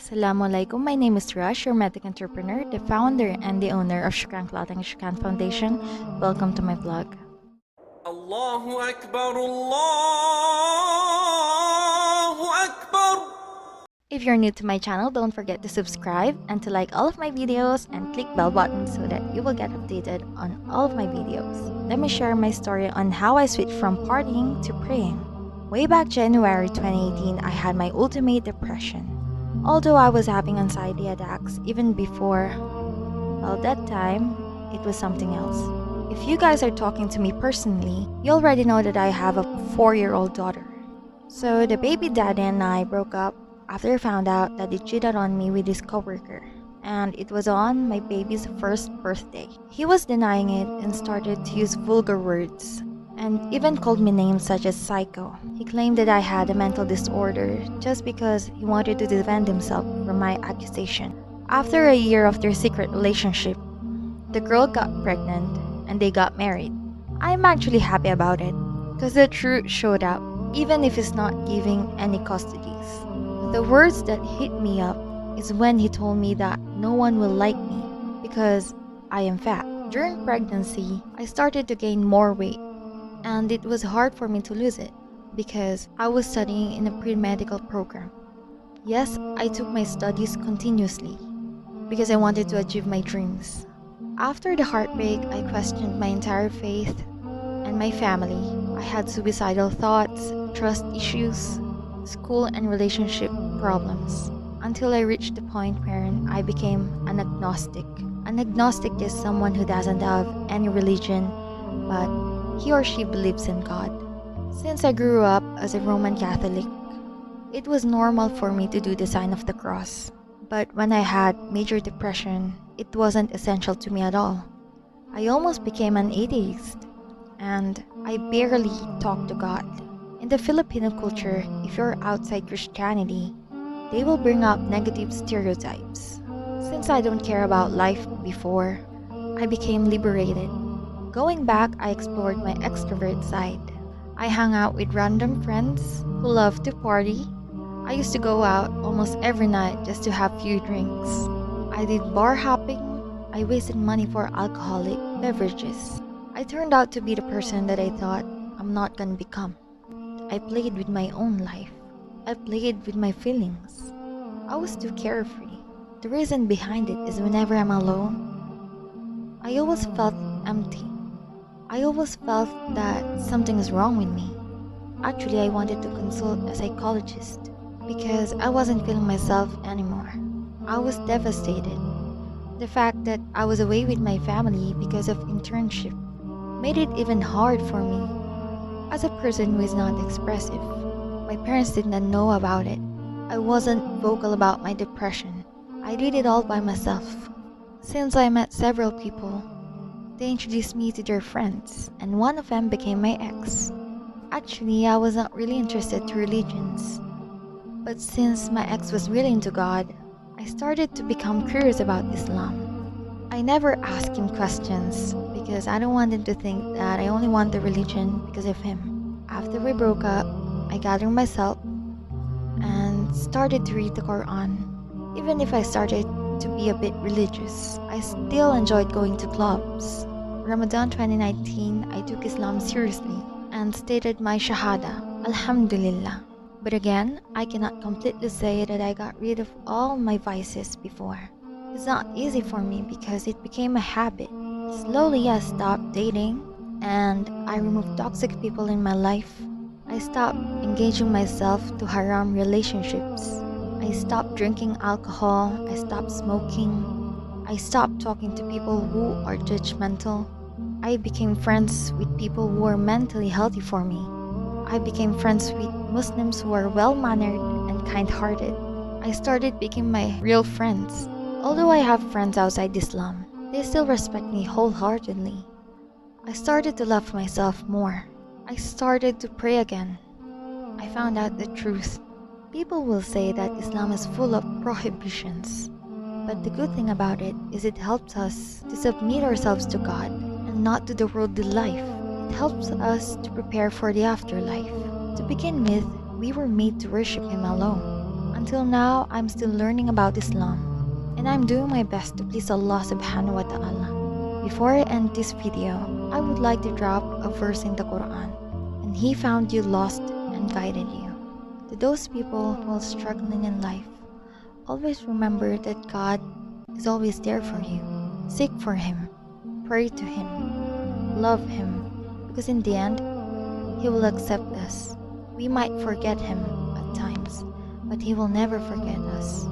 Assalamualaikum. My name is Rash, your medic entrepreneur, the founder and the owner of Shookranclothing Foundation. Welcome to my vlog. Allahu Akbar, Allahu Akbar. If you're new to my channel, don't forget to subscribe and to like all of my videos and click bell button so that you will get updated on all of my videos. Let me share my story on how I switched from partying to praying. Way back January 2018, I had my ultimate depression. Although I was having anxiety attacks even before, well, that time, it was something else. If you guys are talking to me personally, you already know that I have a 4-year-old daughter. So the baby daddy and I broke up after I found out that he cheated on me with his coworker. And it was on my baby's first birthday. He was denying it and started to use vulgar words and even called me names such as psycho. He claimed that I had a mental disorder just because he wanted to defend himself from my accusation. After a year of their secret relationship, the girl got pregnant and they got married. I'm actually happy about it because the truth showed up, even if it's not giving any custodies. The words that hit me up is when he told me that no one will like me because I am fat. During pregnancy, I started to gain more weight, and it was hard for me to lose it because I was studying in a pre-medical program. Yes, I took my studies continuously because I wanted to achieve my dreams. After the heartbreak, I questioned my entire faith and my family. I had suicidal thoughts, trust issues, school and relationship problems, until I reached the point where I became an agnostic. An agnostic is someone who doesn't have any religion, but he or she believes in God. Since I grew up as a Roman Catholic, it was normal for me to do the sign of the cross. But when I had major depression, it wasn't essential to me at all. I almost became an atheist, and I barely talked to God. In the Filipino culture, if you're outside Christianity, they will bring up negative stereotypes. Since I don't care about life before, I became liberated. Going back, I explored my extrovert side. I hung out with random friends who loved to party. I used to go out almost every night just to have few drinks. I did bar hopping. I wasted money for alcoholic beverages. I turned out to be the person that I thought I'm not gonna become. I played with my own life. I played with my feelings. I was too carefree. The reason behind it is whenever I'm alone, I always felt empty. I always felt that something is wrong with me. Actually, I wanted to consult a psychologist because I wasn't feeling myself anymore. I was devastated. The fact that I was away with my family because of internship made it even hard for me. As a person who is not expressive, my parents did not know about it. I wasn't vocal about my depression. I did it all by myself. Since I met several people, they introduced me to their friends, and one of them became my ex. Actually, I was not really interested to religions. But since my ex was really into God, I started to become curious about Islam. I never asked him questions because I don't want him to think that I only want the religion because of him. After we broke up, I gathered myself and started to read the Quran. Even if I started to be a bit religious, I still enjoyed going to clubs. Ramadan 2019, I took Islam seriously and stated my Shahada, Alhamdulillah. But again, I cannot completely say that I got rid of all my vices before. It's not easy for me because it became a habit. Slowly I stopped dating and I removed toxic people in my life. I stopped engaging myself to haram relationships. I stopped drinking alcohol. I stopped smoking. I stopped talking to people who are judgmental. I became friends with people who are mentally healthy for me. I became friends with Muslims who are well-mannered and kind-hearted. I started picking my real friends. Although I have friends outside Islam, they still respect me wholeheartedly. I started to love myself more. I started to pray again. I found out the truth. People will say that Islam is full of prohibitions. But the good thing about it is it helps us to submit ourselves to God and not to the worldly life. It helps us to prepare for the afterlife. To begin with, we were made to worship Him alone. Until now, I'm still learning about Islam, and I'm doing my best to please Allah subhanahu wa ta'ala. Before I end this video, I would like to drop a verse in the Quran, and He found you lost and guided you. To those people who are struggling in life, always remember that God is always there for you. Seek for Him, pray to Him, love Him, because in the end, He will accept us. We might forget Him at times, but He will never forget us.